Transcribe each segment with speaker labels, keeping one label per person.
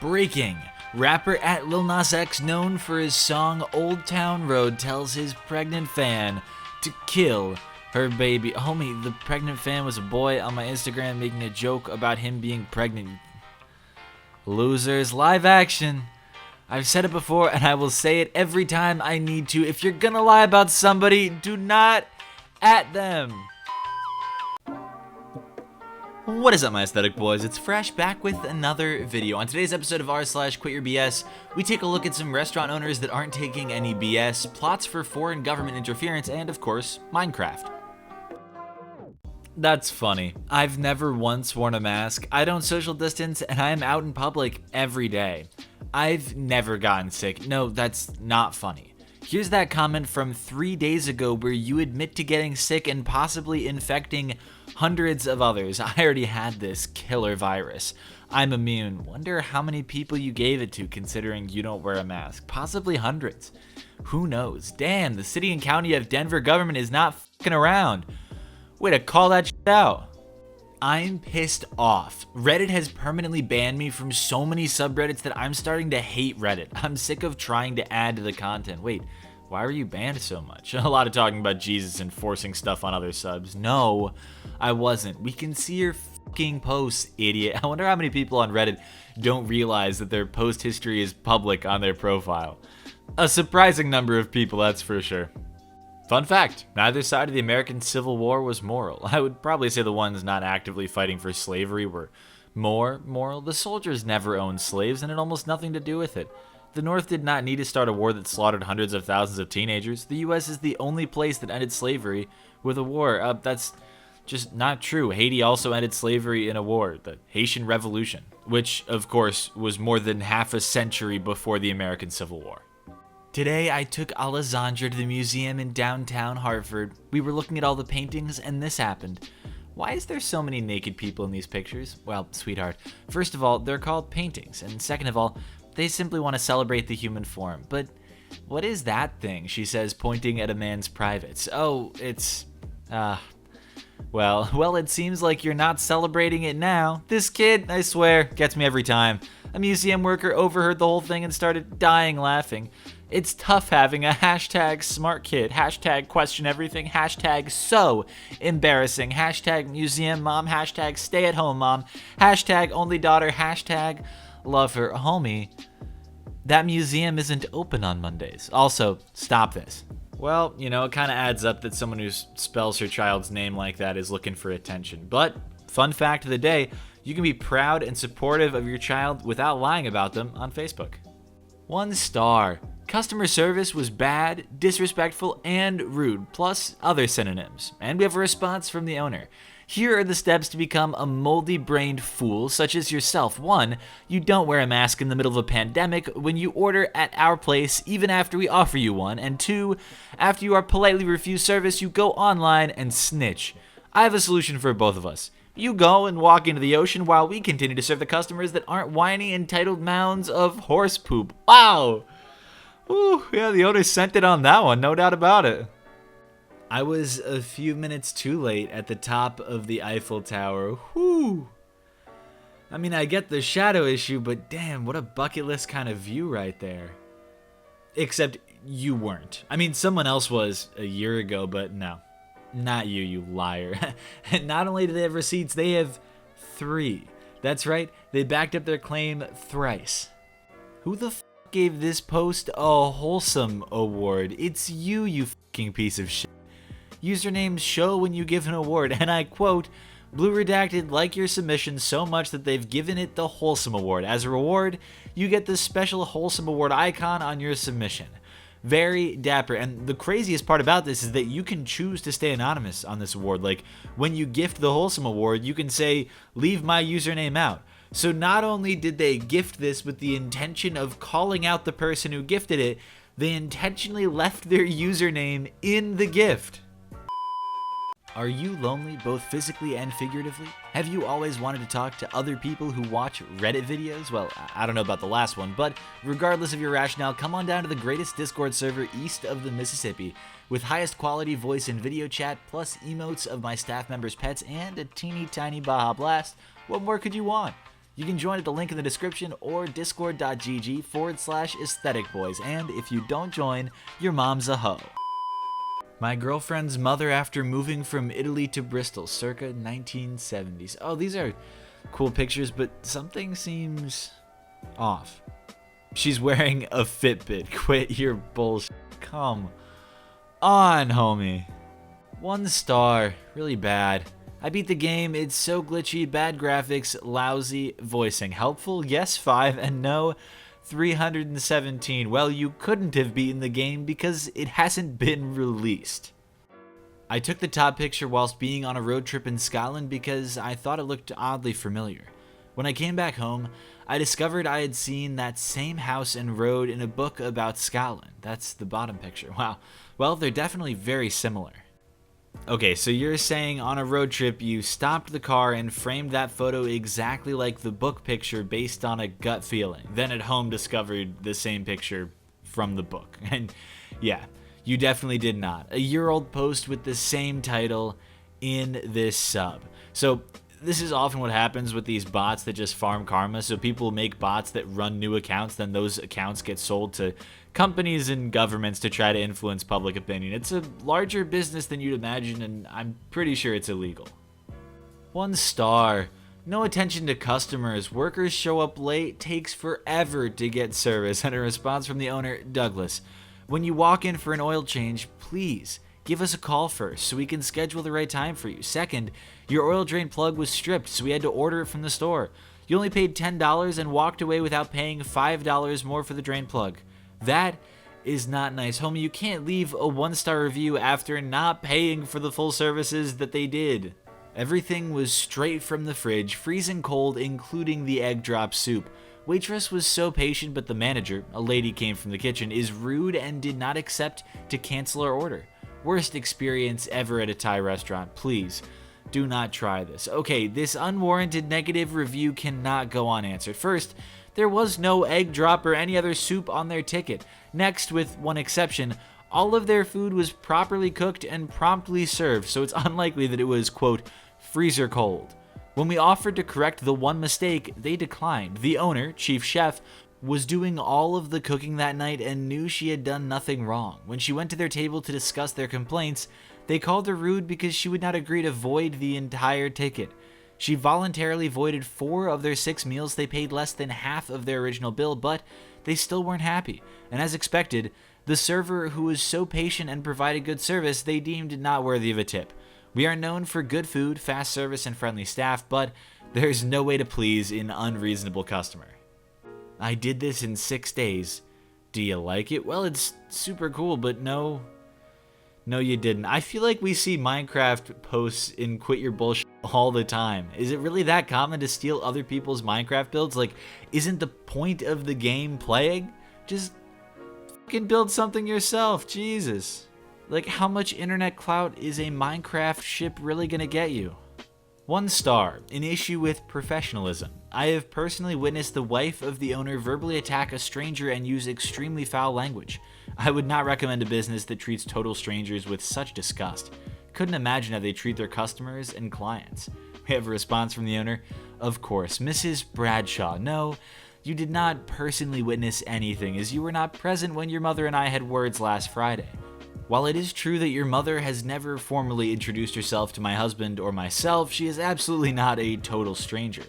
Speaker 1: Breaking. Rapper at Lil Nas X, known for his song Old Town Road, tells his pregnant fan to kill her baby. Homie, the pregnant fan was a boy on my Instagram making a joke about him being pregnant. Losers. Live action. I've said it before and I will say it every time I need to. If you're gonna lie about somebody, do not at them. What is up, my aesthetic boys? It's Fresh back with another video. On today's episode of r/QuitYourBS, we take a look at some restaurant owners that aren't taking any BS, plots for foreign government interference, and of course, Minecraft. That's funny. I've never once worn a mask, I don't social distance, and I am out in public every day. I've never gotten sick. No, that's not funny. Here's that comment from 3 days ago where you admit to getting sick and possibly infecting hundreds of others. I already had this killer virus. I'm immune. Wonder how many people you gave it to considering you don't wear a mask. Possibly hundreds. Who knows? Damn, the city and county of Denver government is not fucking around. Way to call that shit out. I'm pissed off. Reddit has permanently banned me from so many subreddits that I'm starting to hate Reddit. I'm sick of trying to add to the content. Wait, why were you banned so much? A lot of talking about Jesus and forcing stuff on other subs. No, I wasn't. We can see your fucking posts, idiot. I wonder how many people on Reddit don't realize that their post history is public on their profile. A surprising number of people, that's for sure. Fun fact, neither side of the American Civil War was moral. I would probably say the ones not actively fighting for slavery were more moral. The soldiers never owned slaves and had almost nothing to do with it. The North did not need to start a war that slaughtered hundreds of thousands of teenagers. The US is the only place that ended slavery with a war. That's just not true. Haiti also ended slavery in a war, the Haitian Revolution, which of course was more than half a century before the American Civil War. Today, I took Alessandra to the museum in downtown Hartford. We were looking at all the paintings, and this happened. Why is there so many naked people in these pictures? Well, sweetheart, first of all, they're called paintings, and second of all, they simply want to celebrate the human form. But what is that thing? She says, pointing at a man's privates. Oh, it's, well, it seems like you're not celebrating it now. This kid, I swear, gets me every time. A museum worker overheard the whole thing and started dying laughing. It's tough having a hashtag smart kid, hashtag question everything, hashtag so embarrassing, hashtag museum mom, hashtag stay at home mom, hashtag only daughter, hashtag love her. Homie, that museum isn't open on Mondays. Also, stop this. Well, you know, it kind of adds up that someone who spells her child's name like that is looking for attention. But, fun fact of the day, you can be proud and supportive of your child without lying about them on Facebook. 1 star. Customer service was bad, disrespectful, and rude, plus other synonyms. And we have a response from the owner. Here are the steps to become a moldy-brained fool such as yourself. 1. You don't wear a mask in the middle of a pandemic when you order at our place, even after we offer you one. And 2. After you are politely refused service, you go online and snitch. I have a solution for both of us. You go and walk into the ocean while we continue to serve the customers that aren't whiny, entitled mounds of horse poop. Wow! Ooh, yeah, the owner sent it on that one, no doubt about it. I was a few minutes too late at the top of the Eiffel Tower. Whew. I mean, I get the shadow issue, but damn, what a bucket list kind of view right there. Except you weren't. I mean, someone else was a year ago, but no. Not you, you liar. And not only do they have receipts, they have 3. That's right, they backed up their claim thrice. Who the f gave this post a wholesome award? It's you, you fucking piece of shit. Usernames show when you give an award, and I quote, Blue Redacted like your submission so much that they've given it the wholesome award. As a reward, you get the special wholesome award icon on your submission. Very dapper, and the craziest part about this is that you can choose to stay anonymous on this award. Like, when you gift the wholesome award, you can say, leave my username out. So not only did they gift this with the intention of calling out the person who gifted it, they intentionally left their username in the gift. Are you lonely, both physically and figuratively? Have you always wanted to talk to other people who watch Reddit videos? Well, I don't know about the last one, but regardless of your rationale, come on down to the greatest Discord server east of the Mississippi, with highest quality voice and video chat, plus emotes of my staff members' pets, and a teeny tiny Baja Blast. What more could you want? You can join at the link in the description or discord.gg/aestheticboys, and if you don't join, your mom's a hoe. My girlfriend's mother after moving from Italy to Bristol, circa 1970s. Oh, these are cool pictures, but something seems off. She's wearing a Fitbit. Quit your bullshit. Come on, homie. 1 star. Really bad. I beat the game. It's so glitchy. Bad graphics. Lousy voicing. Helpful? Yes, 5. And no, 317. Well, you couldn't have beaten the game because it hasn't been released. I took the top picture whilst being on a road trip in Scotland because I thought it looked oddly familiar. When I came back home, I discovered I had seen that same house and road in a book about Scotland. That's the bottom picture. Wow. Well, they're definitely very similar. Okay, so you're saying on a road trip you stopped the car and framed that photo exactly like the book picture based on a gut feeling. Then at home discovered the same picture from the book. And yeah, you definitely did not. A year-old post with the same title in this sub. So this is often what happens with these bots that just farm karma. So people make bots that run new accounts, then those accounts get sold to companies and governments to try to influence public opinion. It's a larger business than you'd imagine, and I'm pretty sure it's illegal. 1 star. No attention to customers. Workers show up late. Takes forever to get service. And a response from the owner, Douglas. When you walk in for an oil change, please give us a call first so we can schedule the right time for you. Second, your oil drain plug was stripped, so we had to order it from the store. You only paid $10 and walked away without paying $5 more for the drain plug. That is not nice. Homie, you can't leave a 1-star review after not paying for the full services that they did. Everything was straight from the fridge, freezing cold, including the egg drop soup. Waitress was so patient, but the manager, a lady came from the kitchen, is rude and did not accept to cancel our order. Worst experience ever at a Thai restaurant. Please do not try this. Okay, this unwarranted negative review cannot go unanswered. First, there was no egg drop or any other soup on their ticket. Next, with one exception, all of their food was properly cooked and promptly served, so it's unlikely that it was, quote, freezer cold. When we offered to correct the one mistake, they declined. The owner, chief chef, was doing all of the cooking that night and knew she had done nothing wrong. When she went to their table to discuss their complaints, they called her rude because she would not agree to void the entire ticket. She voluntarily voided 4 of their 6 meals. They paid less than half of their original bill, but they still weren't happy. And as expected, the server, who was so patient and provided good service, they deemed not worthy of a tip. We are known for good food, fast service, and friendly staff, but there's no way to please an unreasonable customer. I did this in 6 days. Do you like it? Well, it's super cool, but no, you didn't. I feel like we see Minecraft posts in Quit Your Bullshit all the time. Is it really that common to steal other people's Minecraft builds? Like, isn't the point of the game playing? Just fucking build something yourself, Jesus. Like, how much internet clout is a Minecraft ship really gonna get you? 1 star, an issue with professionalism. I have personally witnessed the wife of the owner verbally attack a stranger and use extremely foul language. I would not recommend a business that treats total strangers with such disgust. Couldn't imagine how they treat their customers and clients. We have a response from the owner. Of course, Mrs. Bradshaw. No, you did not personally witness anything, as you were not present when your mother and I had words last Friday. While it is true that your mother has never formally introduced herself to my husband or myself, she is absolutely not a total stranger.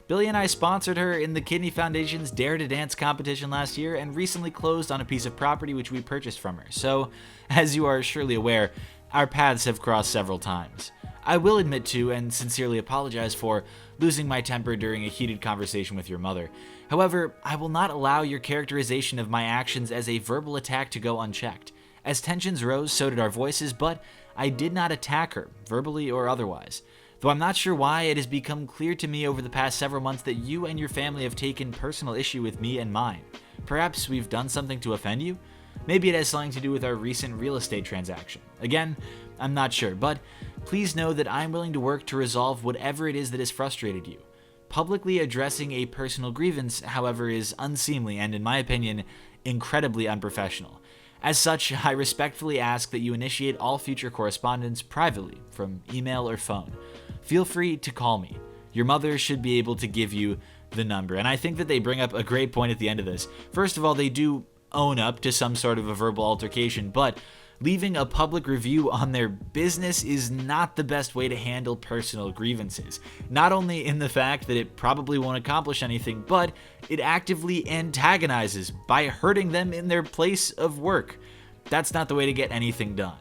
Speaker 1: Billy and I sponsored her in the Kidney Foundation's Dare to Dance competition last year and recently closed on a piece of property which we purchased from her. So, as you are surely aware, our paths have crossed several times. I will admit to, and sincerely apologize for, losing my temper during a heated conversation with your mother. However, I will not allow your characterization of my actions as a verbal attack to go unchecked. As tensions rose, so did our voices, but I did not attack her, verbally or otherwise. Though I'm not sure why, it has become clear to me over the past several months that you and your family have taken personal issue with me and mine. Perhaps we've done something to offend you? Maybe it has something to do with our recent real estate transaction. Again, I'm not sure, but please know that I'm willing to work to resolve whatever it is that has frustrated you. Publicly addressing a personal grievance, however, is unseemly and, in my opinion, incredibly unprofessional. As such, I respectfully ask that you initiate all future correspondence privately, from email or phone. Feel free to call me. Your mother should be able to give you the number. And I think that they bring up a great point at the end of this. First of all, they do own up to some sort of a verbal altercation, but leaving a public review on their business is not the best way to handle personal grievances. Not only in the fact that it probably won't accomplish anything, but it actively antagonizes by hurting them in their place of work. That's not the way to get anything done.